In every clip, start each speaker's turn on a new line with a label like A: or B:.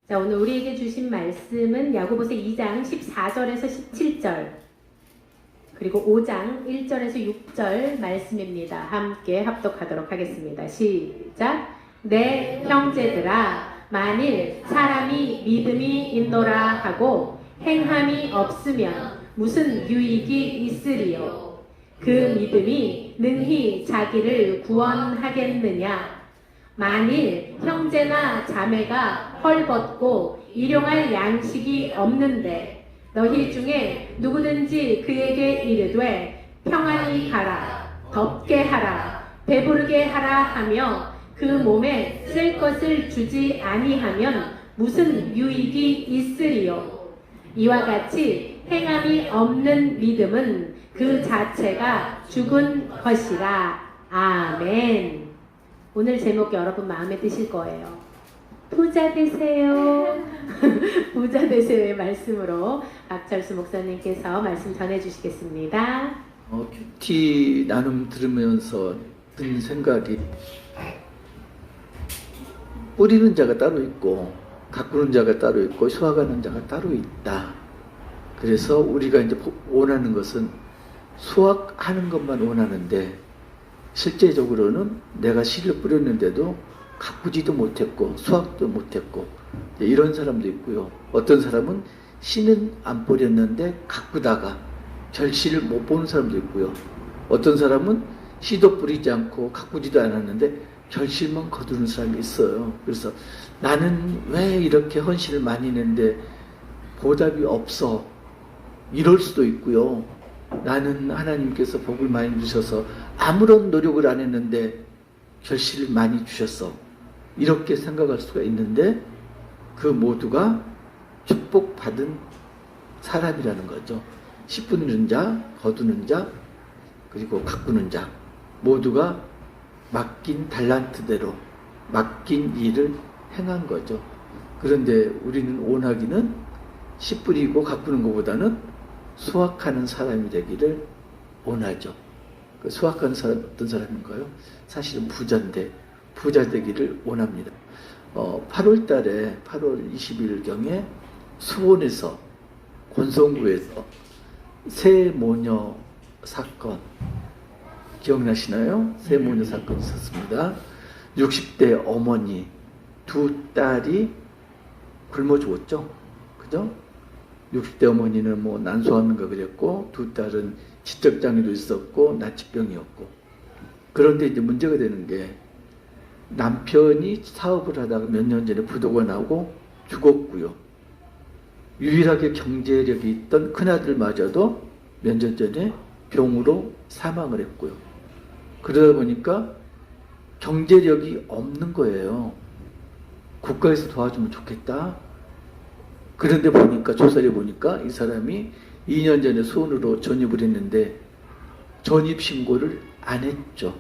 A: 자, 오늘 우리에게 주신 말씀은 야고보서 2장 14절에서 17절 그리고 5장 1절에서 6절 말씀입니다. 함께 합독하도록 하겠습니다. 시작. 내 형제들아, 만일 사람이 믿음이 있노라 하고 행함이 없으면 무슨 유익이 있으리요? 그 믿음이 능히 자기를 구원하겠느냐? 만일 형제나 자매가 헐벗고 일용할 양식이 없는데 너희 중에 누구든지 그에게 이르되 평안히 가라, 덥게 하라, 배부르게 하라 하며 그 몸에 쓸 것을 주지 아니하면 무슨 유익이 있으리요? 이와 같이 행함이 없는 믿음은 그 자체가 죽은 것이라. 아멘. 오늘 제목 여러분 마음에 드실 거예요. 부자 되세요. 부자 되세요의 말씀으로 박철수 목사님께서 말씀 전해주시겠습니다.
B: 큐티 나눔 들으면서 든 생각이, 뿌리는 자가 따로 있고 가꾸는 자가 따로 있고 수확하는 자가 따로 있다. 그래서 우리가 이제 원하는 것은 수확하는 것만 원하는데, 실제적으로는 내가 씨를 뿌렸는데도 가꾸지도 못했고 수확도 못했고, 이런 사람도 있고요. 어떤 사람은 씨는 안 뿌렸는데 가꾸다가 결실을 못 보는 사람도 있고요. 어떤 사람은 씨도 뿌리지 않고 가꾸지도 않았는데 결실만 거두는 사람이 있어요. 그래서 나는 왜 이렇게 헌신을 많이 했는데 보답이 없어, 이럴 수도 있고요. 나는 하나님께서 복을 많이 주셔서 아무런 노력을 안 했는데 결실을 많이 주셨어, 이렇게 생각할 수가 있는데, 그 모두가 축복받은 사람이라는 거죠. 씨 뿌리는 자, 거두는 자, 그리고 가꾸는 자, 모두가 맡긴 달란트대로 맡긴 일을 행한 거죠. 그런데 우리는 원하기는 씨 뿌리고 가꾸는 것보다는 수확하는 사람이 되기를 원하죠. 그 수확하는 사람 어떤 사람인가요? 사실은 부자인데 부자 되기를 원합니다. 8월 달에 8월 20일경에 수원에서 권성구에서 새 모녀 사건 기억나시나요? 새 모녀 사건이 있었습니다. 60대 어머니 두 딸이 굶어 죽었죠. 그죠? 60대 어머니는 뭐 난소암인가 그랬고, 두 딸은 지적장애도 있었고 나치병이었고. 그런데 이제 문제가 되는 게, 남편이 사업을 하다가 몇 년 전에 부도가 나고 죽었고요. 유일하게 경제력이 있던 큰아들마저도 몇 년 전에 병으로 사망을 했고요. 그러다 보니까 경제력이 없는 거예요. 국가에서 도와주면 좋겠다. 그런데 보니까, 조사를 보니까 이 사람이 2년 전에 수원으로 전입을 했는데 전입 신고를 안 했죠.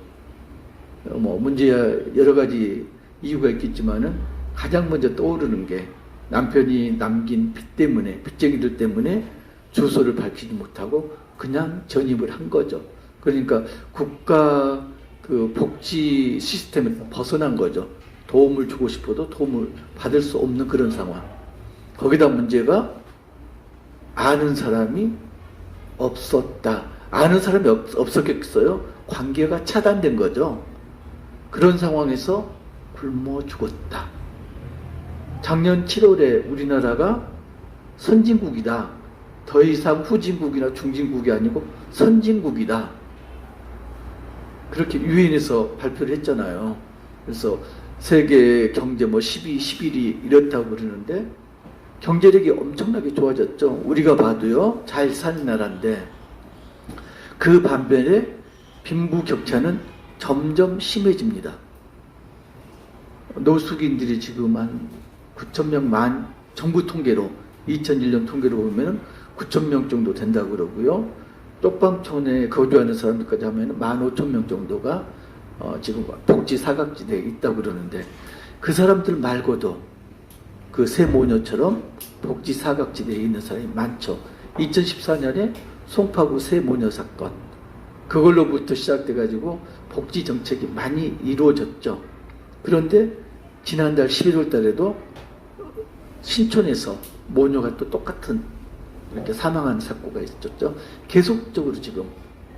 B: 문제야 여러 가지 이유가 있겠지만은 가장 먼저 떠오르는 게, 남편이 남긴 빚 때문에, 빚쟁이들 때문에 주소를 밝히지 못하고 그냥 전입을 한 거죠. 그러니까 국가 그 복지 시스템에서 벗어난 거죠. 도움을 주고 싶어도 도움을 받을 수 없는 그런 상황. 거기다 문제가 아는 사람이 없었다. 아는 사람이 없었겠어요? 관계가 차단된 거죠. 그런 상황에서 굶어 죽었다. 작년 7월에 우리나라가 선진국이다. 더 이상 후진국이나 중진국이 아니고 선진국이다. 그렇게 유엔에서 발표를 했잖아요. 그래서 세계 경제 12, 11위 이렇다고 그러는데 경제력이 엄청나게 좋아졌죠. 우리가 봐도요, 잘 사는 나라인데, 그 반면에 빈부격차는 점점 심해집니다. 노숙인들이 지금 한 9,000명, 정부 통계로 2001년 통계로 보면 9,000명 정도 된다고 그러고요. 쪽방촌에 거주하는 사람들까지 하면 15,000명 정도가 지금 복지 사각지대에 있다고 그러는데, 그 사람들 말고도 그 새 모녀처럼 복지 사각지대에 있는 사람이 많죠. 2014년에 송파구 새 모녀 사건, 그걸로부터 시작돼가지고 복지 정책이 많이 이루어졌죠. 그런데 지난달 11월 달에도 신촌에서 모녀가 또 똑같은 이렇게 사망한 사고가 있었죠. 계속적으로 지금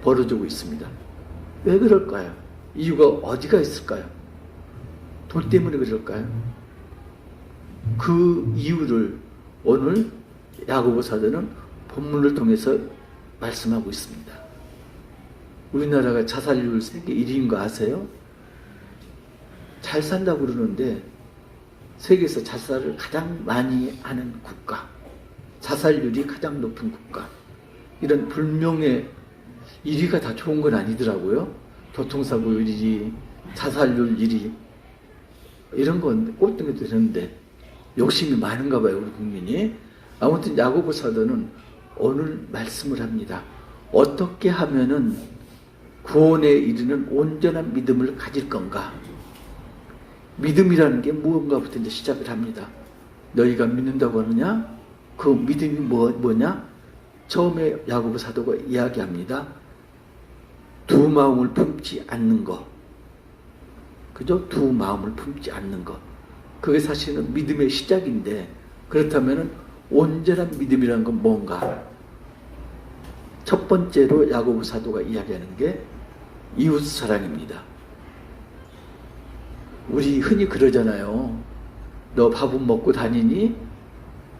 B: 벌어지고 있습니다. 왜 그럴까요? 이유가 어디가 있을까요? 돈 때문에 그럴까요? 그 이유를 오늘 야고보 사도는 본문을 통해서 말씀하고 있습니다. 우리나라가 자살률 세계 1위인 거 아세요? 잘 산다고 그러는데 세계에서 자살을 가장 많이 하는 국가, 자살률이 가장 높은 국가, 이런 불명예 1위가 다 좋은 건 아니더라고요. 교통사고율 1위, 자살률 1위, 이런 건 꼴등이 되는데 욕심이 많은가 봐요, 우리 국민이. 아무튼 야고보 사도는 오늘 말씀을 합니다. 어떻게 하면은 구원에 이르는 온전한 믿음을 가질 건가? 믿음이라는 게 무언가부터 이제 시작을 합니다. 너희가 믿는다고 하느냐? 그 믿음이 뭐냐? 처음에 야고보 사도가 이야기합니다. 두 마음을 품지 않는 것. 그죠? 두 마음을 품지 않는 것. 그게 사실은 믿음의 시작인데, 그렇다면 온전한 믿음이라는 건 뭔가? 첫 번째로 야고보 사도가 이야기하는 게 이웃 사랑입니다. 우리 흔히 그러잖아요. 너 밥은 먹고 다니니?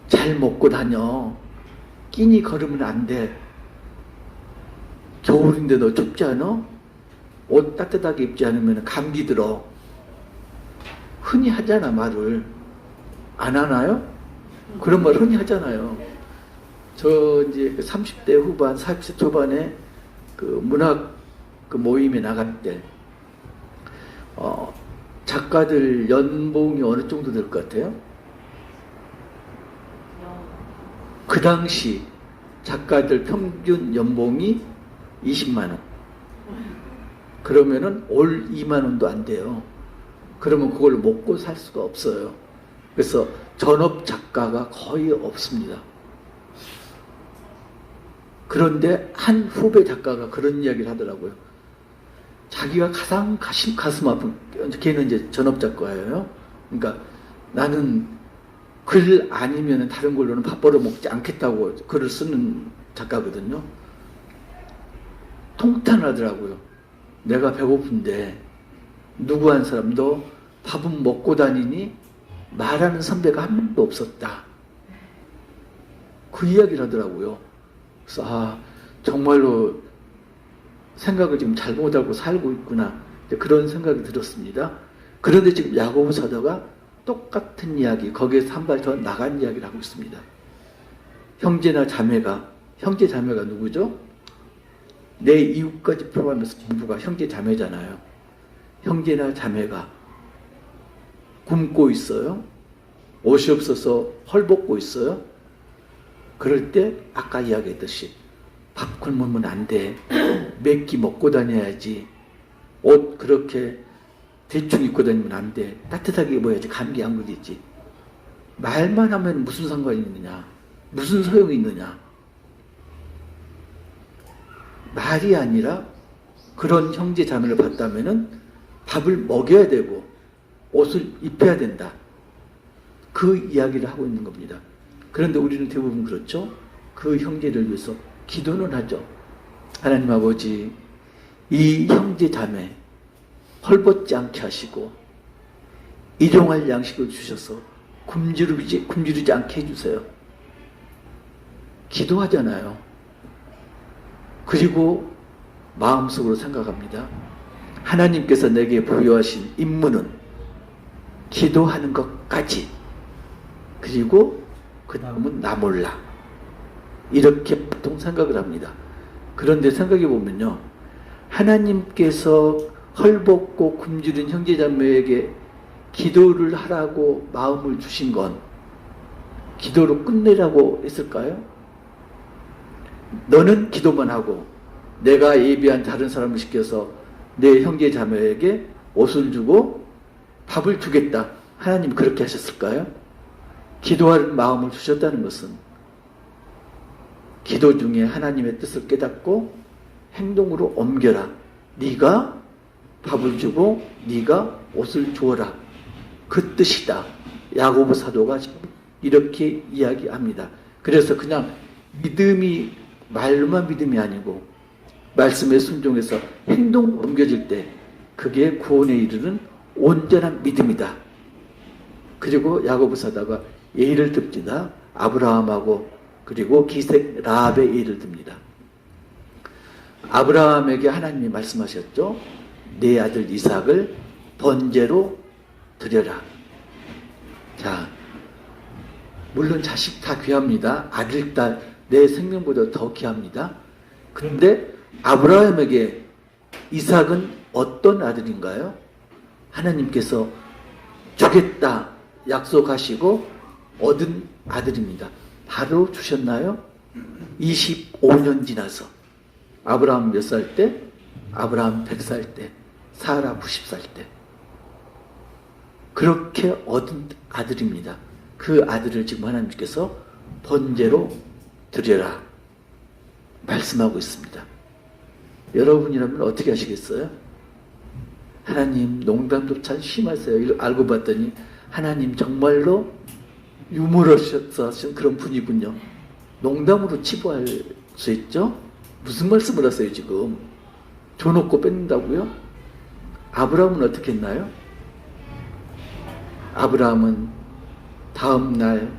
B: 잘 먹고 다녀. 끼니 걸으면 안 돼. 겨울인데 너 춥지 않아? 옷 따뜻하게 입지 않으면 감기 들어. 흔히 하잖아, 말을. 안 하나요? 그런 말 흔히 하잖아요. 저 이제 30대 후반, 40대 초반에 그 문학 그 모임에 나갈 때, 작가들 연봉이 어느 정도 될 것 같아요? 그 당시 작가들 평균 연봉이 20만 원. 그러면은 올 2만 원도 안 돼요. 그러면 그걸 먹고 살 수가 없어요. 그래서 전업 작가가 거의 없습니다. 그런데 한 후배 작가가 그런 이야기를 하더라고요. 자기가 가장 가슴 아픈, 걔는 이제 전업 작가예요. 그러니까 나는 글 아니면 다른 걸로는 밥 벌어 먹지 않겠다고 글을 쓰는 작가거든요. 통탄하더라고요. 내가 배고픈데 누구 한 사람도 밥은 먹고 다니니 말하는 선배가 한 명도 없었다. 그 이야기를 하더라고요. 그래서 정말로 생각을 지금 잘못하고 살고 있구나, 그런 생각이 들었습니다. 그런데 지금 야고보 사도가 똑같은 이야기, 거기에서 한 발 더 나간 이야기를 하고 있습니다. 형제 자매가 누구죠? 내 이웃까지 포함해서 전부가 형제 자매잖아요. 형제나 자매가 굶고 있어요. 옷이 없어서 헐벗고 있어요. 그럴 때 아까 이야기했듯이 밥 굶으면 안 돼. 몇 끼 먹고 다녀야지. 옷 그렇게 대충 입고 다니면 안 돼. 따뜻하게 입어야지. 감기 안 걸리지. 말만 하면 무슨 상관이 있느냐? 무슨 소용이 있느냐? 말이 아니라 그런 형제 자매를 봤다면은 밥을 먹여야 되고 옷을 입혀야 된다. 그 이야기를 하고 있는 겁니다. 그런데 우리는 대부분 그렇죠? 그 형제를 위해서 기도는 하죠. 하나님 아버지, 이 형제 자매 헐벗지 않게 하시고 일용할 양식을 주셔서 굶주리지 않게 해주세요. 기도하잖아요. 그리고 마음속으로 생각합니다. 하나님께서 내게 부여하신 임무는 기도하는 것까지, 그리고 그 다음은 나 몰라. 이렇게 보통 생각을 합니다. 그런데 생각해 보면요, 하나님께서 헐벗고 굶주린 형제자매에게 기도를 하라고 마음을 주신 건 기도로 끝내라고 했을까요? 너는 기도만 하고 내가 예비한 다른 사람을 시켜서 내 형제자매에게 옷을 주고 밥을 주겠다, 하나님 그렇게 하셨을까요? 기도할 마음을 주셨다는 것은 기도 중에 하나님의 뜻을 깨닫고 행동으로 옮겨라. 네가 밥을 주고 네가 옷을 주어라. 그 뜻이다. 야고보 사도가 지금 이렇게 이야기합니다. 그래서 그냥 믿음이 말로만 믿음이 아니고 말씀에 순종해서 행동 옮겨질 때 그게 구원에 이르는 온전한 믿음이다. 그리고 야고보 사도가 예를 듭니다. 아브라함하고 그리고 기생 라합의 예를 듭니다. 아브라함에게 하나님이 말씀하셨죠. 내 아들 이삭을 번제로 드려라. 자, 물론 자식 다 귀합니다. 아들, 딸, 내 생명보다 더 귀합니다. 그런데 아브라함에게 이삭은 어떤 아들인가요? 하나님께서 주겠다 약속하시고 얻은 아들입니다. 바로 주셨나요? 25년 지나서. 아브라함 몇 살 때? 아브라함 100살 때, 사라 90살 때. 그렇게 얻은 아들입니다. 그 아들을 지금 하나님께서 번제로 드려라 말씀하고 있습니다. 여러분이라면 어떻게 하시겠어요? 하나님, 농담도 참 심하세요. 이걸 알고 봤더니 하나님 정말로 유머러셔서 하신 그런 분이군요. 농담으로 치부할 수 있죠? 무슨 말씀을 하세요 지금? 줘놓고 뺏는다고요? 아브라함은 어떻게 했나요? 아브라함은 다음날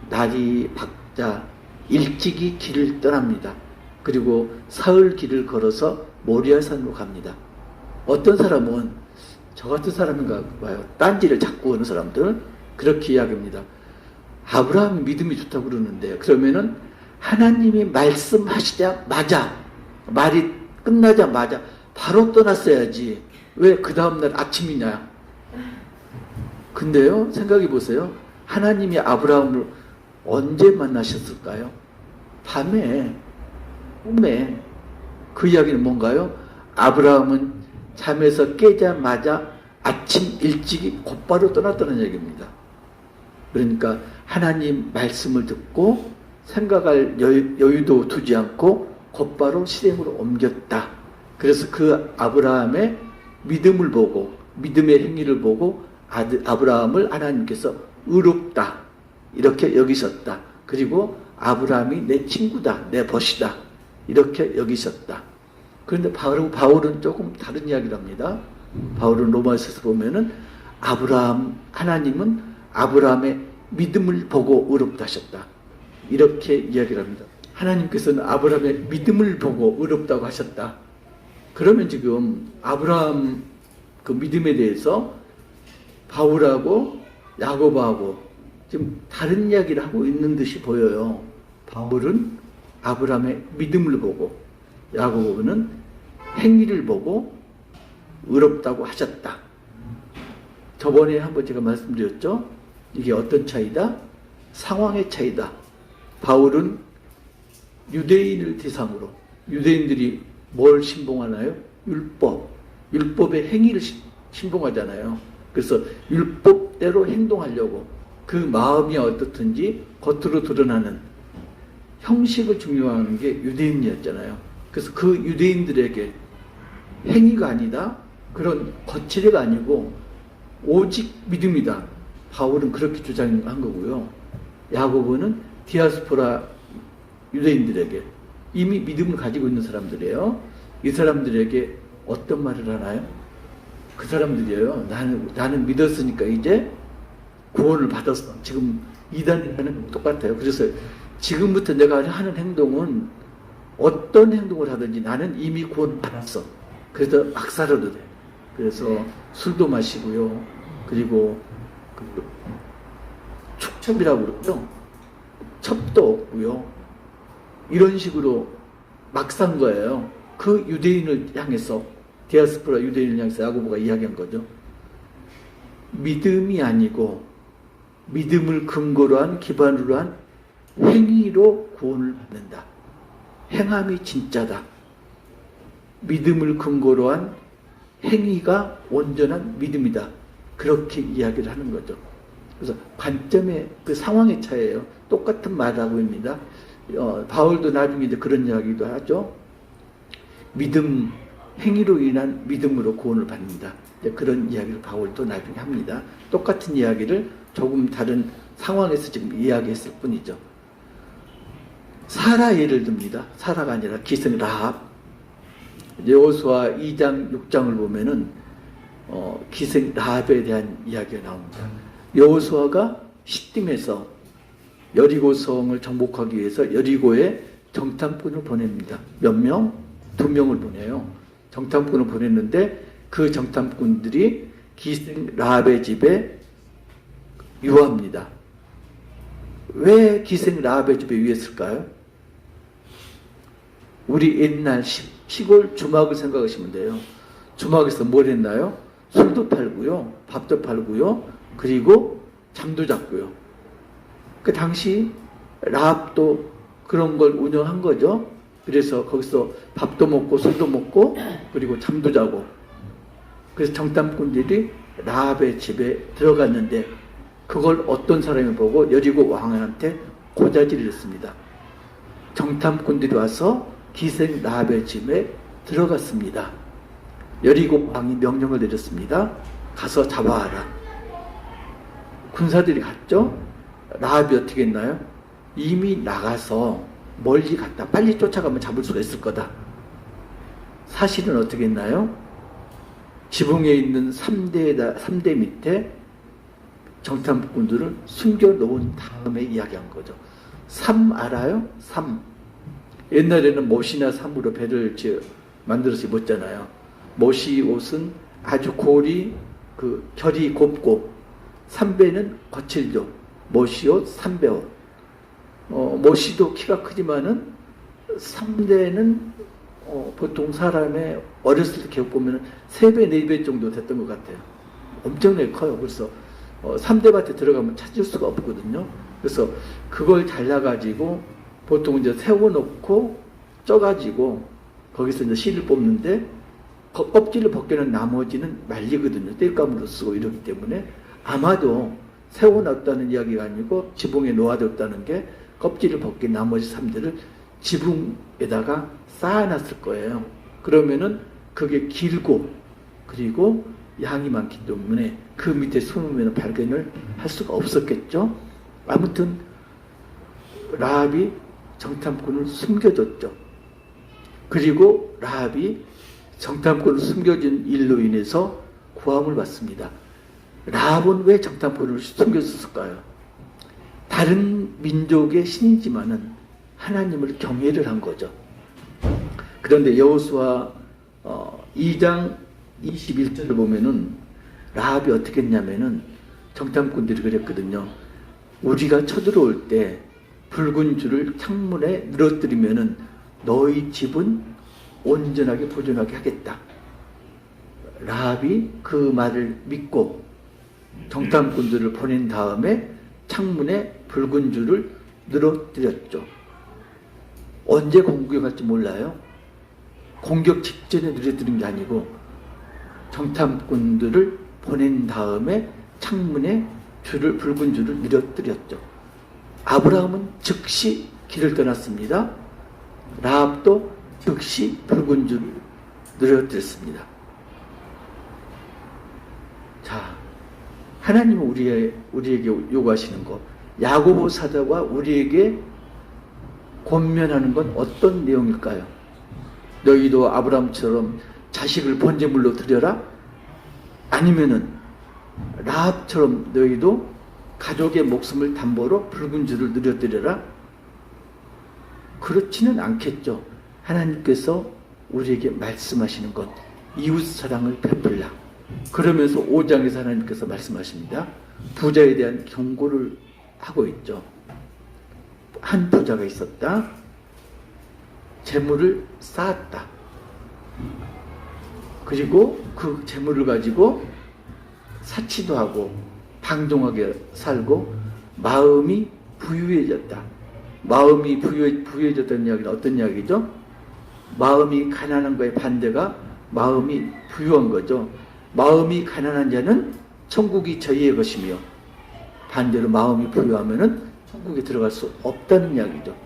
B: 날이 밝자 일찍이 길을 떠납니다. 그리고 사흘 길을 걸어서 모리아산으로 갑니다. 어떤 사람은 저 같은 사람인가 봐요. 딴지를 자꾸 오는 사람들은 그렇게 이야기합니다. 아브라함이 믿음이 좋다고 그러는데 그러면은 하나님이 말씀하시자마자 말이 끝나자마자 바로 떠났어야지. 왜 그 다음날 아침이냐. 근데요, 생각해 보세요. 하나님이 아브라함을 언제 만나셨을까요? 밤에, 꿈에. 그 이야기는 뭔가요? 아브라함은 잠에서 깨자마자 아침 일찍이 곧바로 떠났다는 얘기입니다. 그러니까 하나님 말씀을 듣고 생각할 여유도 두지 않고 곧바로 실행으로 옮겼다. 그래서 그 아브라함의 믿음을 보고 믿음의 행위를 보고 아브라함을 하나님께서 의롭다 이렇게 여기셨다. 그리고 아브라함이 내 친구다, 내 벗이다 이렇게 여기셨다. 그런데 바울은 조금 다른 이야기를 합니다. 바울은 로마서에서 보면은 하나님은 아브라함의 믿음을 보고 의롭다 하셨다. 이렇게 이야기를 합니다. 하나님께서는 아브라함의 믿음을 보고 의롭다고 하셨다. 그러면 지금 아브라함 그 믿음에 대해서 바울하고 야고보하고 지금 다른 이야기를 하고 있는 듯이 보여요. 바울은 아브라함의 믿음을 보고 야고보는 행위를 보고 의롭다고 하셨다. 저번에 한번 제가 말씀드렸죠. 이게 어떤 차이다? 상황의 차이다. 바울은 유대인을 대상으로 유대인들이 뭘 신봉하나요? 율법의 행위를 신봉하잖아요. 그래서 율법대로 행동하려고 그 마음이 어떻든지 겉으로 드러나는 형식을 중요하는 게 유대인이었잖아요. 그래서 그 유대인들에게 행위가 아니다. 그런 거칠애가 아니고 오직 믿음이다. 바울은 그렇게 주장한 거고요. 야고보는 디아스포라 유대인들에게 이미 믿음을 가지고 있는 사람들이에요. 이 사람들에게 어떤 말을 하나요? 그 사람들이에요. 나는 믿었으니까 이제 구원을 받았어. 지금 이단이라는 똑같아요. 그래서 지금부터 내가 하는 행동은 어떤 행동을 하든지 나는 이미 구원 받았어. 그래서 막 살아도 돼. 그래서 술도 마시고요. 그리고 축첩이라고 그러죠. 첩도 없고요. 이런 식으로 막 산 거예요. 그 유대인을 향해서 디아스포라 유대인을 향해서 야고보가 이야기한 거죠. 믿음이 아니고 믿음을 근거로 한 기반으로 한 행위로 구원을 받는다. 행함이 진짜다. 믿음을 근거로 한 행위가 온전한 믿음이다. 그렇게 이야기를 하는 거죠. 그래서 관점의 그 상황의 차이예요. 똑같은 말하고 있습니다. 바울도 나중에 이제 그런 이야기도 하죠. 믿음, 행위로 인한 믿음으로 구원을 받는다. 그런 이야기를 바울도 나중에 합니다. 똑같은 이야기를 조금 다른 상황에서 지금 이야기했을 뿐이죠. 사라 예를 듭니다. 사라가 아니라 기생 라합. 여호수아 2장 6장을 보면은 기생 라합에 대한 이야기가 나옵니다. 여호수아가 시딤에서 여리고성을 정복하기 위해서 여리고에 정탐꾼을 보냅니다. 몇 명? 2명을 보내요. 정탐꾼을 보냈는데 그 정탐꾼들이 기생 라합의 집에 유합니다. 왜 기생 라합의 집에 유했을까요? 우리 옛날 시골 주막을 생각하시면 돼요. 주막에서 뭘 했나요? 술도 팔고요, 밥도 팔고요, 그리고 잠도 잤고요. 그 당시 라합도 그런 걸 운영한 거죠. 그래서 거기서 밥도 먹고 술도 먹고 그리고 잠도 자고. 그래서 정탐꾼들이 라합의 집에 들어갔는데 그걸 어떤 사람이 보고 여리고 왕한테 고자질을 했습니다. 정탐꾼들이 와서 기생 라합의 집에 들어갔습니다. 여리고 왕이 명령을 내렸습니다. 가서 잡아와라. 군사들이 갔죠. 라합이 어떻게 했나요? 이미 나가서 멀리 갔다 빨리 쫓아가면 잡을 수가 있을 거다. 사실은 어떻게 했나요? 지붕에 있는 3대 밑에 정탐꾼들을 숨겨놓은 다음에 이야기한 거죠. 삼 알아요? 삼. 옛날에는 못이나 삼으로 배를 만들어서 입었잖아요. 못이 옷은 아주 결이 곱고 삼배는 거칠죠. 못이 옷, 삼배 옷. 못이도 키가 크지만은 삼대는 보통 사람의 어렸을 때 기억 보면 3배, 4배 정도 됐던 것 같아요. 엄청나게 커요. 그래서 3대밭에 들어가면 찾을 수가 없거든요. 그래서 그걸 잘라가지고 보통 이제 세워놓고 쪄가지고 거기서 이제 씨를 뽑는데 껍질을 벗겨낸 나머지는 말리거든요. 땔감으로 쓰고 이러기 때문에 아마도 세워놨다는 이야기가 아니고 지붕에 놓아뒀다는 게 껍질을 벗긴 나머지 3대를 지붕에다가 쌓아놨을 거예요. 그러면은 그게 길고 그리고 양이 많기 때문에 그 밑에 숨으면 발견을 할 수가 없었겠죠. 아무튼 라합이 정탐꾼을 숨겨줬죠. 그리고 라합이 정탐꾼을 숨겨준 일로 인해서 구함을 받습니다. 라합은 왜 정탐꾼을 숨겼을까요? 다른 민족의 신이지만은 하나님을 경외를 한 거죠. 그런데 여호수아 2장 21절을 보면은 라합이 어떻게 했냐면은 정탐꾼들이 그랬거든요. 우리가 쳐들어올 때 붉은 줄을 창문에 늘어뜨리면은 너희 집은 온전하게 보존하게 하겠다. 라합이 그 말을 믿고 정탐꾼들을 보낸 다음에 창문에 붉은 줄을 늘어뜨렸죠. 언제 공격할지 몰라요. 공격 직전에 늘어뜨린 게 아니고 정탐꾼들을 보낸 다음에 창문에 붉은 줄을 늘어뜨렸죠. 아브라함은 즉시 길을 떠났습니다. 라합도 즉시 붉은 줄을 늘어뜨렸습니다. 자, 하나님은 우리에게 요구하시는 것, 야고보 사도가 우리에게 권면하는 건 어떤 내용일까요? 너희도 아브라함처럼 자식을 번제물로 드려라? 아니면은 라합처럼 너희도 가족의 목숨을 담보로 붉은 줄을 늘어뜨려라? 그렇지는 않겠죠. 하나님께서 우리에게 말씀하시는 것, 이웃 사랑을 베풀라. 그러면서 5장에서 하나님께서 말씀하십니다. 부자에 대한 경고를 하고 있죠. 한 부자가 있었다. 재물을 쌓았다. 그리고 그 재물을 가지고 사치도 하고 방종하게 살고 마음이 부유해졌다. 마음이 부유해졌다는 이야기는 어떤 이야기죠? 마음이 가난한 거의 반대가 마음이 부유한 거죠. 마음이 가난한 자는 천국이 저희의 것이며 반대로 마음이 부유하면은 천국에 들어갈 수 없다는 이야기죠.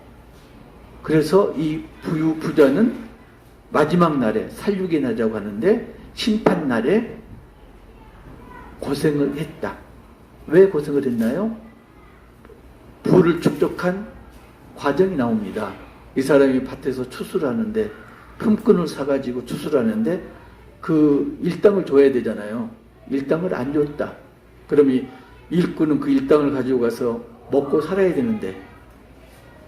B: 그래서 이 부자는 마지막 날에 살육의 날이라고 하는데 심판 날에 고생을 했다. 왜 고생을 했나요? 부를 축적한 과정이 나옵니다. 이 사람이 밭에서 추수를 하는데 품꾼을 사가지고 추수를 하는데 그 일당을 줘야 되잖아요. 일당을 안 줬다. 그럼 이 일꾼은 그 일당을 가지고 가서 먹고 살아야 되는데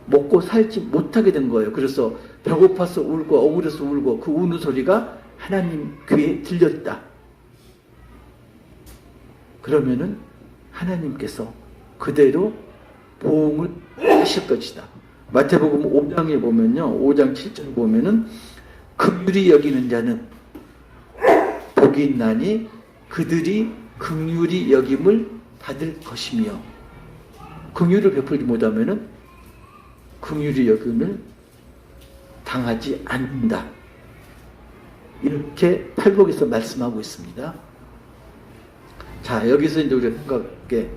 B: 먹고 살지 못하게 된 거예요. 그래서 배고파서 울고 억울해서 울고 그 우는 소리가 하나님 귀에 들렸다. 그러면은 하나님께서 그대로 보응을 하실 것이다. 마태복음 5장에 보면요. 5장 7절 보면은 긍휼히 여기는 자는 복이 있나니 그들이 긍휼히 여김을 받을 것이며 긍휼을 베풀지 못하면은 긍휼히 여김을 당하지 않는다. 이렇게 팔복에서 말씀하고 있습니다. 자, 여기서 이제 우리가 생각할게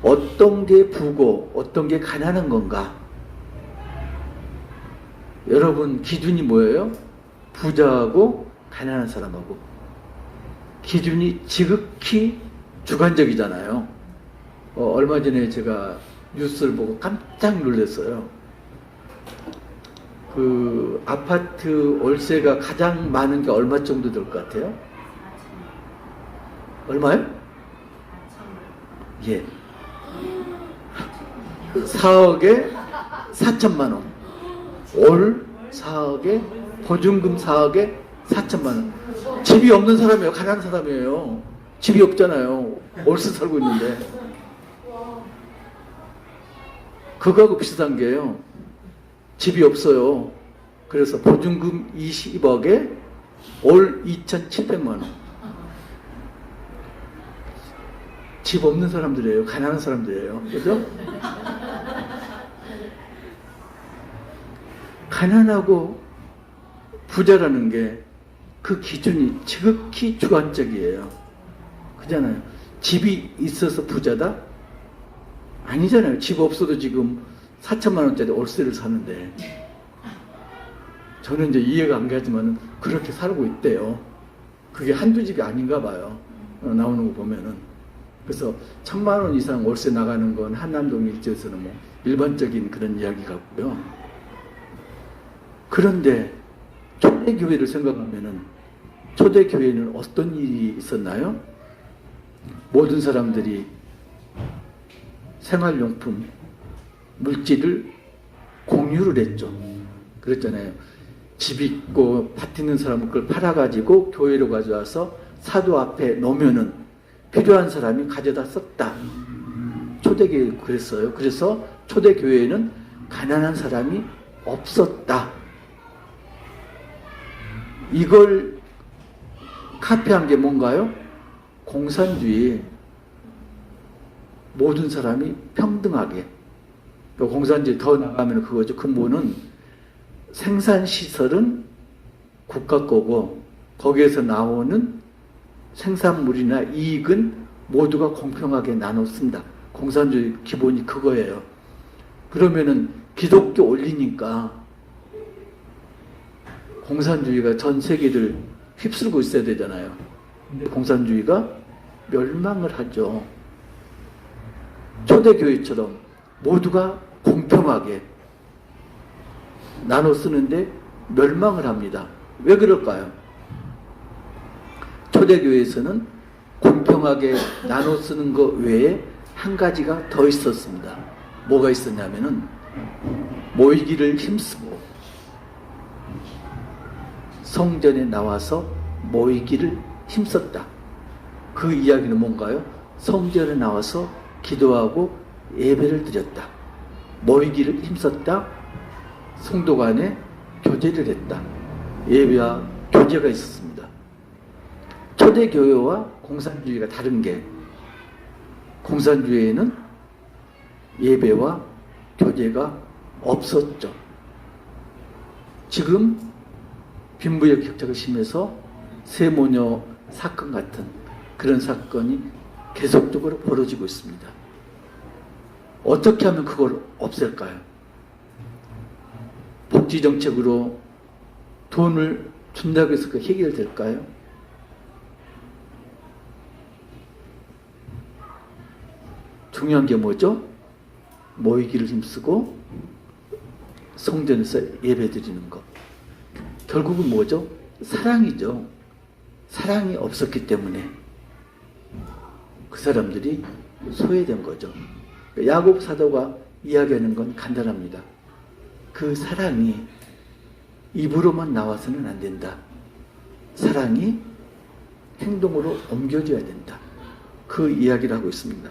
B: 어떤 게 부고 어떤 게 가난한 건가? 여러분 기준이 뭐예요? 부자하고 가난한 사람하고 기준이 지극히 주관적이잖아요. 얼마 전에 제가 뉴스를 보고 깜짝 놀랐어요. 그 아파트 월세가 가장 많은 게 얼마 정도 될 것 같아요? 얼마요? 예. 4억에 4천만 원. 월 4억에 보증금 4억에 4천만 원. 집이 없는 사람이에요. 가난한 사람이에요. 집이 없잖아요. 월세 살고 있는데. 그거하고 비슷한 게요. 집이 없어요. 그래서 보증금 20억에 월 2,700만 원. 집 없는 사람들이에요. 가난한 사람들이에요. 그죠? 가난하고 부자라는 게 그 기준이 지극히 주관적이에요. 그잖아요. 집이 있어서 부자다? 아니잖아요. 집 없어도 지금 4천만 원짜리 월세를 사는데 저는 이제 이해가 안 가지만 그렇게 살고 있대요. 그게 한두 집이 아닌가 봐요. 나오는 거 보면은. 그래서 1,000만 원 이상 월세 나가는 건 한남동 일지에서는 뭐 일반적인 그런 이야기 같고요. 그런데 초대교회를 생각하면은 초대교회는 어떤 일이 있었나요? 모든 사람들이 생활용품, 물질을 공유를 했죠. 그랬잖아요. 집 있고 밭 있는 사람은 그걸 팔아가지고 교회로 가져와서 사도 앞에 놓으면은 필요한 사람이 가져다 썼다. 초대교회 그랬어요. 그래서 초대교회에는 가난한 사람이 없었다. 이걸 카피한 게 뭔가요? 공산주의. 모든 사람이 평등하게. 공산주의 더 나가면 그거죠. 근본은 생산시설은 국가 거고 거기에서 나오는 생산물이나 이익은 모두가 공평하게 나눠 쓴다. 공산주의 기본이 그거예요. 그러면은 기독교 올리니까 공산주의가 전 세계를 휩쓸고 있어야 되잖아요. 근데 공산주의가 멸망을 하죠. 초대교회처럼 모두가 공평하게 나눠 쓰는데 멸망을 합니다. 왜 그럴까요? 초대교회에서는 공평하게 나눠 쓰는 것 외에 한 가지가 더 있었습니다. 뭐가 있었냐면은 모이기를 힘쓰고 성전에 나와서 모이기를 힘썼다. 그 이야기는 뭔가요? 성전에 나와서 기도하고 예배를 드렸다. 모이기를 힘썼다. 성도 간에 교제를 했다. 예배와 교제가 있었습니다. 초대교회와 공산주의가 다른 게 공산주의에는 예배와 교제가 없었죠. 지금 빈부의 격차가 심해서 세모녀 사건 같은 그런 사건이 계속적으로 벌어지고 있습니다. 어떻게 하면 그걸 없앨까요? 복지정책으로 돈을 준다고 해서 그 해결될까요? 중요한 게 뭐죠? 모이기를 힘쓰고 성전에서 예배드리는 것. 결국은 뭐죠? 사랑이죠. 사랑이 없었기 때문에 그 사람들이 소외된 거죠. 야곱 사도가 이야기하는 건 간단합니다. 그 사랑이 입으로만 나와서는 안 된다. 사랑이 행동으로 옮겨져야 된다. 그 이야기를 하고 있습니다.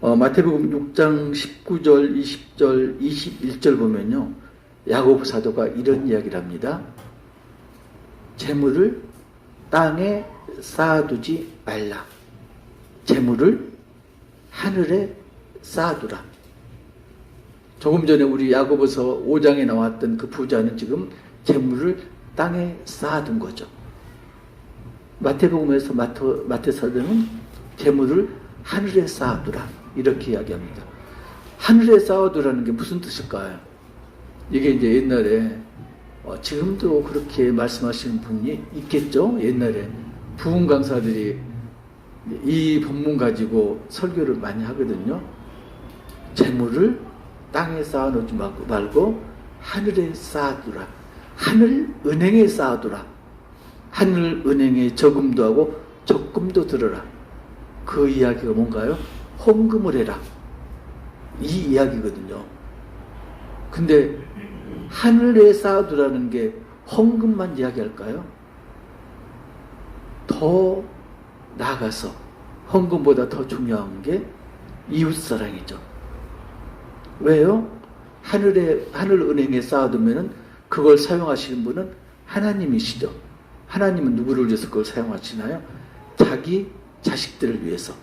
B: 마태복음 6장 19절, 20절, 21절 보면요. 야곱 사도가 이런 이야기를 합니다. 재물을 땅에 쌓아두지 말라. 재물을 하늘에 쌓아두라. 조금 전에 우리 야고보서 5장에 나왔던 그 부자는 지금 재물을 땅에 쌓아둔 거죠. 마태복음에서 마태 사도는 재물을 하늘에 쌓아두라 이렇게 이야기합니다. 하늘에 쌓아두라는 게 무슨 뜻일까요? 이게 이제 옛날에 지금도 그렇게 말씀하시는 분이 있겠죠. 옛날에 부흥 강사들이 이 본문 가지고 설교를 많이 하거든요. 재물을 땅에 쌓아놓지 말고 하늘에 쌓아두라. 하늘 은행에 쌓아두라. 하늘 은행에 저금도 하고 적금도 들어라. 그 이야기가 뭔가요? 헌금을 해라. 이 이야기거든요. 근데 하늘에 쌓아두라는 게 헌금만 이야기할까요? 더 나아가서 헌금보다 더 중요한 게 이웃사랑이죠. 왜요? 하늘 은행에 쌓아두면은 그걸 사용하시는 분은 하나님이시죠. 하나님은 누구를 위해서 그걸 사용하시나요? 자기 자식들을 위해서.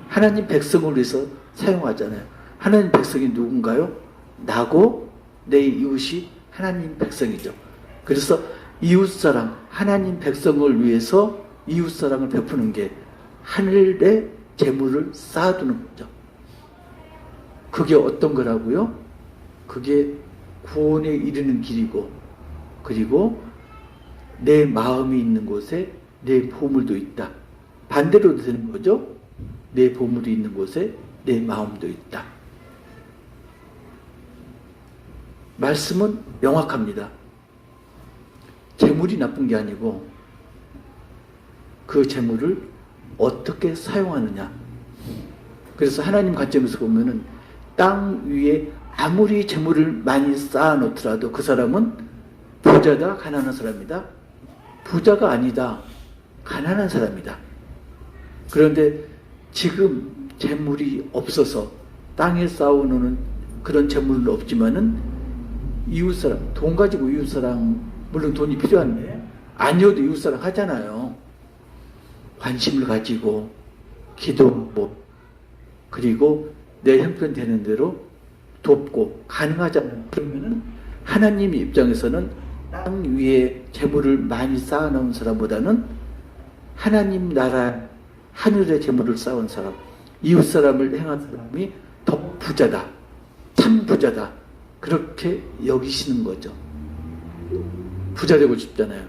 B: 하나님 백성을 위해서 사용하잖아요. 하나님 백성이 누군가요? 나고 내 이웃이 하나님 백성이죠. 그래서 이웃사랑, 하나님 백성을 위해서 이웃사랑을 베푸는 게 하늘에 재물을 쌓아두는 거죠. 그게 어떤 거라고요? 그게 구원에 이르는 길이고, 그리고 내 마음이 있는 곳에 내 보물도 있다. 반대로도 되는 거죠. 내 보물이 있는 곳에 내 마음도 있다. 말씀은 명확합니다. 재물이 나쁜 게 아니고 그 재물을 어떻게 사용하느냐. 그래서 하나님 관점에서 보면은 땅 위에 아무리 재물을 많이 쌓아놓더라도 그 사람은 부자다, 가난한 사람이다? 부자가 아니다. 가난한 사람이다. 그런데 지금 재물이 없어서 땅에 쌓아놓는 그런 재물은 없지만은 이웃사랑, 돈 가지고 이웃사랑, 물론 돈이 필요한데 아니어도 이웃사랑 하잖아요. 관심을 가지고 기도하고 그리고 내 형편 되는 대로 돕고 가능하잖아요. 그러면은 하나님 입장에서는 땅 위에 재물을 많이 쌓아놓은 사람보다는 하나님 나라 하늘에 재물을 쌓은 사람, 이웃 사람을 행한 사람이 더 부자다. 참 부자다. 그렇게 여기시는 거죠. 부자 되고 싶잖아요.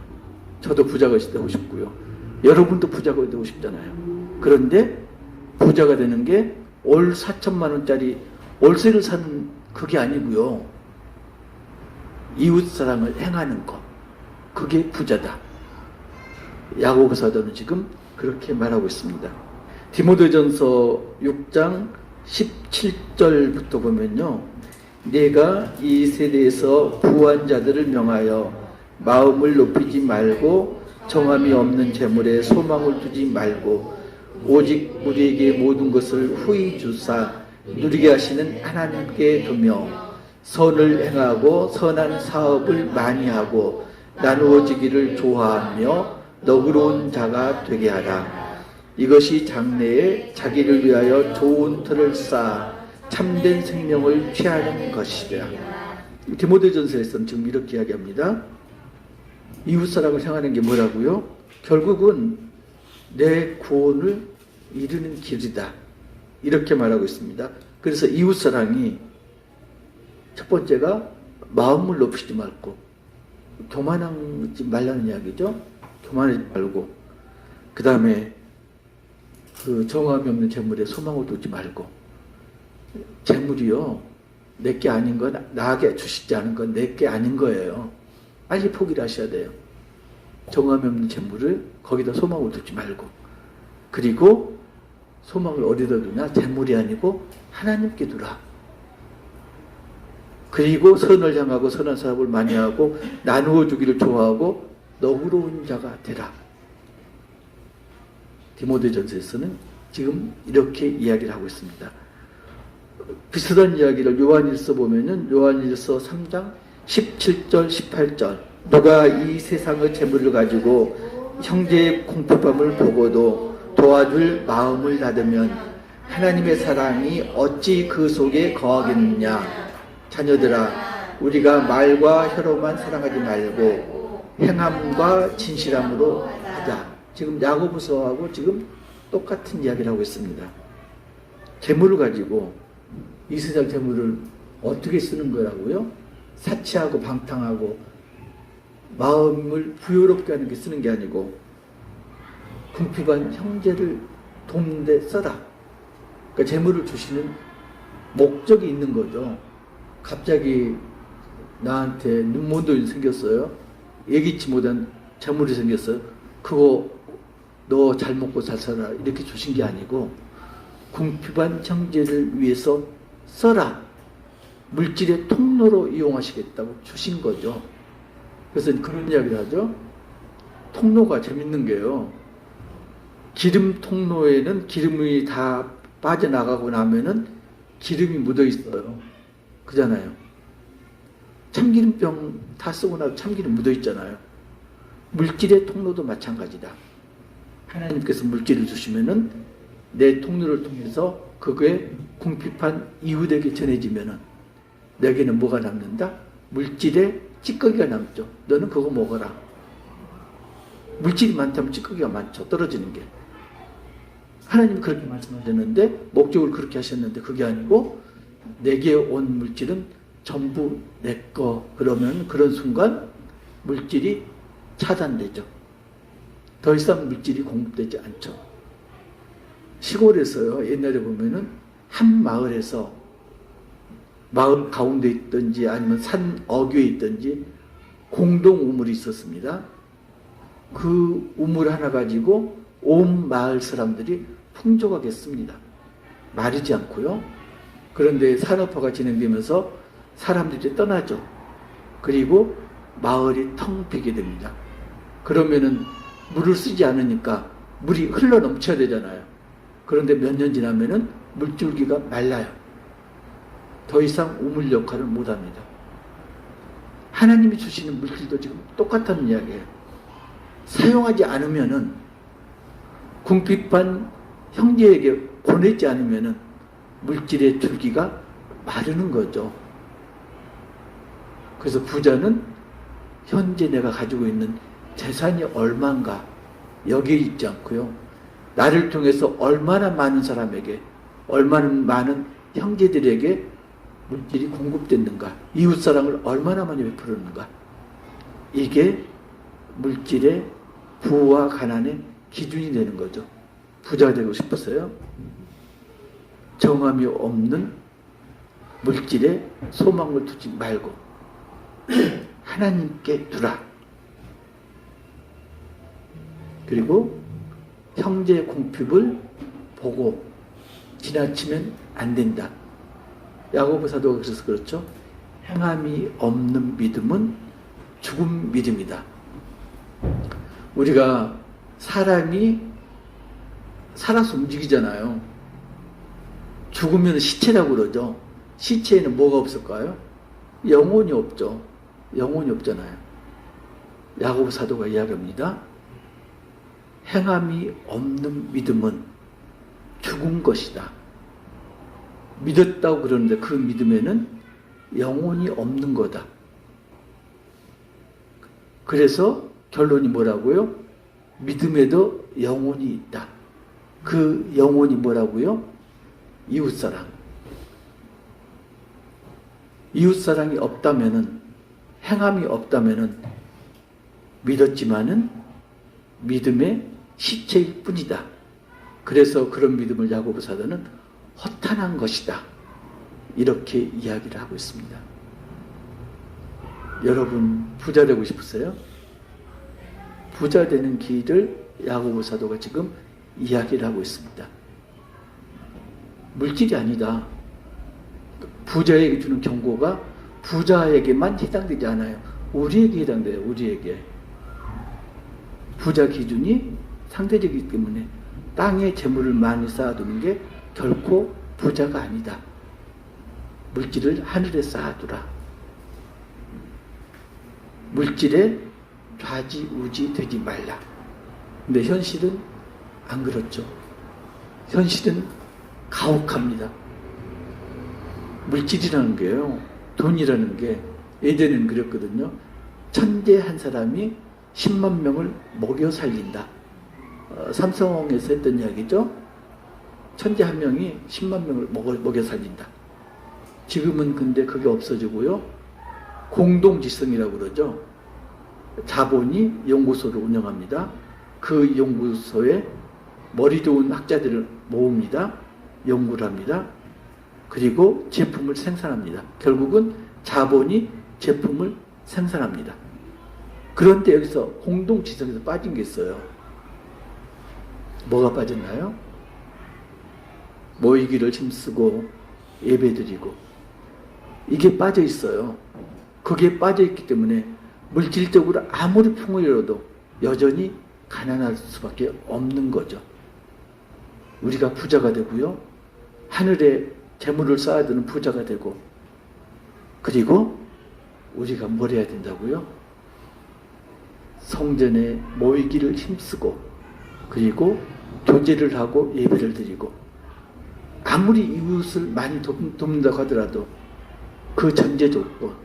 B: 저도 부자가 되고 싶고요. 여러분도 부자가 되고 싶잖아요. 그런데 부자가 되는 게 올 4천만 원짜리 월세를 사는 그게 아니고요. 이웃 사랑을 행하는 것. 그게 부자다. 야고보 사도는 지금 그렇게 말하고 있습니다. 디모데전서 6장 17절부터 보면요. 내가 이 세대에서 부한 자들을 명하여 마음을 높이지 말고 정함이 없는 재물에 소망을 두지 말고 오직 우리에게 모든 것을 후히 주사 누리게 하시는 하나님께 두며 선을 행하고 선한 사업을 많이 하고 나누어지기를 좋아하며 너그러운 자가 되게 하라. 이것이 장래에 자기를 위하여 좋은 틀을 쌓아 참된 생명을 취하는 것이라. 디모데전서에서는 지금 이렇게 이야기합니다. 이웃사랑을 행하는 게 뭐라고요? 결국은 내 구원을 이루는 길이다. 이렇게 말하고 있습니다. 그래서 이웃사랑이 첫 번째가 마음을 높이지 말고 교만하지 말라는 이야기죠. 교만하지 말고 그 다음에 그 정함이 없는 재물에 소망을 두지 말고 재물이요, 내게 아닌 건, 나에게 주시지 않은 건 내게 아닌 거예요. 빨리 포기를 하셔야 돼요. 정함이 없는 재물을 거기다 소망을 두지 말고, 그리고 소망을 어디다 두냐? 재물이 아니고 하나님께 두라. 그리고 선을 향하고 선한 사업을 많이 하고 나누어 주기를 좋아하고 너그러운 자가 되라. 디모데전서에서는 지금 이렇게 이야기를 하고 있습니다. 비슷한 이야기를 요한일서 보면은 요한일서 3장 17절 18절, 누가 이 세상의 재물을 가지고 형제의 공핍함을 보고도 도와줄 마음을 닫으면 하나님의 사랑이 어찌 그 속에 거하겠느냐. 자녀들아, 우리가 말과 혀로만 사랑하지 말고 행함과 진실함으로 하자. 지금 야고보서하고 지금 똑같은 이야기를 하고 있습니다. 재물을 가지고 이 세상 재물을 어떻게 쓰는 거라고요? 사치하고 방탕하고 마음을 부요롭게 하는 게 쓰는 게 아니고 궁핍한 형제를 돕는 데 써라. 그러니까 재물을 주시는 목적이 있는 거죠. 갑자기 나한테 눈먼돈이 생겼어요. 예기치 못한 재물이 생겼어요. 그거 너 잘 먹고 잘 살아 이렇게 주신 게 아니고 궁핍한 형제를 위해서 써라. 물질의 통로로 이용하시겠다고 주신 거죠. 그래서 그런 이야기를 하죠. 통로가 재밌는 게요, 기름 통로에는 기름이 다 빠져나가고 나면은 기름이 묻어 있어요. 그잖아요. 참기름병 다 쓰고 나서 참기름 묻어 있잖아요. 물질의 통로도 마찬가지다. 하나님께서 물질을 주시면은 내 통로를 통해서 그거에 궁핍한 이웃에게 전해지면은 내게는 뭐가 남는다? 물질의 찌꺼기가 남죠. 너는 그거 먹어라. 물질이 많다면 찌꺼기가 많죠. 떨어지는 게. 하나님 그렇게 말씀하셨는데, 목적을 그렇게 하셨는데 그게 아니고 내게 온 물질은 전부 내 거. 그러면 그런 순간 물질이 차단되죠. 더 이상 물질이 공급되지 않죠. 시골에서요, 옛날에 보면은 한 마을에서 마을 가운데 있든지 아니면 산 어귀에 있든지 공동 우물이 있었습니다. 그 우물 하나 가지고 온 마을 사람들이 풍족하겠습니다. 마르지 않고요. 그런데 산업화가 진행되면서 사람들이 떠나죠. 그리고 마을이 텅 비게 됩니다. 그러면은 물을 쓰지 않으니까 물이 흘러 넘쳐야 되잖아요. 그런데 몇 년 지나면은 물줄기가 말라요. 더 이상 우물 역할을 못합니다. 하나님이 주시는 물질도 지금 똑같은 이야기예요. 사용하지 않으면은, 궁핍한 형제에게 보내지 않으면은 물질의 줄기가 마르는 거죠. 그래서 부자는 현재 내가 가지고 있는 재산이 얼마인가 여기에 있지 않고요, 나를 통해서 얼마나 많은 사람에게, 얼마나 많은 형제들에게 물질이 공급됐는가, 이웃사랑을 얼마나 많이 베풀었는가, 이게 물질의 부와 가난의 기준이 되는 거죠. 부자가 되고 싶었어요. 정함이 없는 물질에 소망을 두지 말고 하나님께 두라. 그리고 형제의 궁핍을 보고 지나치면 안 된다. 야고보 사도가 그래서 그렇죠. 행함이 없는 믿음은 죽은 믿음이다. 우리가 사람이 살아서 움직이잖아요. 죽으면 시체라고 그러죠. 시체에는 뭐가 없을까요? 영혼이 없죠. 영혼이 없잖아요. 야고보 사도가 이야기합니다. 행함이 없는 믿음은 죽은 것이다. 믿었다고 그러는데 그 믿음에는 영혼이 없는 거다. 그래서 결론이 뭐라고요? 믿음에도 영혼이 있다. 그 영혼이 뭐라고요? 이웃사랑. 이웃사랑이 없다면은, 행함이 없다면은 믿었지만은 믿음의 시체일 뿐이다. 그래서 그런 믿음을 야고보 사도는 허탄한 것이다. 이렇게 이야기를 하고 있습니다. 여러분 부자 되고 싶으세요? 부자 되는 길을 야고보 사도가 지금 이야기를 하고 있습니다. 물질이 아니다. 부자에게 주는 경고가 부자에게만 해당되지 않아요. 우리에게 해당돼요. 우리에게. 부자 기준이 상대적이기 때문에 땅에 재물을 많이 쌓아두는 게 결코 부자가 아니다. 물질을 하늘에 쌓아두라. 물질에 좌지우지 되지 말라. 근데 현실은 안 그렇죠. 현실은 가혹합니다. 물질이라는 게요, 돈이라는 게 예전에는 그랬거든요. 천재 한 사람이 10만 명을 먹여 살린다. 삼성에서 했던 이야기죠. 천재 한 명이 10만 명을 먹여 살린다. 지금은 근데 그게 없어지고요. 공동지성이라고 그러죠. 자본이 연구소를 운영합니다. 그 연구소에 머리 좋은 학자들을 모읍니다. 연구를 합니다. 그리고 제품을 생산합니다. 결국은 자본이 제품을 생산합니다. 그런데 여기서 공동지성에서 빠진 게 있어요. 뭐가 빠졌나요? 모이기를 힘쓰고 예배드리고, 이게 빠져 있어요. 그게 빠져 있기 때문에 물질적으로 아무리 풍요로워도 여전히 가난할 수밖에 없는 거죠. 우리가 부자가 되고요, 하늘에 재물을 쌓아두는 부자가 되고, 그리고 우리가 뭘 해야 된다고요? 성전에 모이기를 힘쓰고, 그리고 교제를 하고 예배를 드리고, 아무리 이웃을 많이 돕는다고 하더라도 그 전제 조건,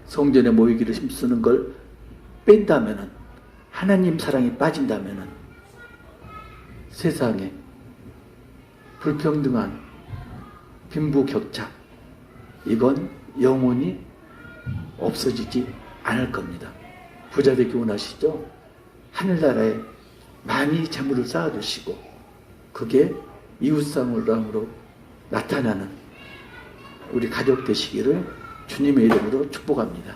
B: 성전에 모이기를 힘쓰는 걸 뺀다면은, 하나님 사랑이 빠진다면은 세상에 불평등한 빈부격차, 이건 영원히 없어지지 않을 겁니다. 부자 되기 원하시죠? 하늘나라에 많이 재물을 쌓아두시고, 그게 이웃사랑으로 나타나는 우리 가족 되시기를 주님의 이름으로 축복합니다.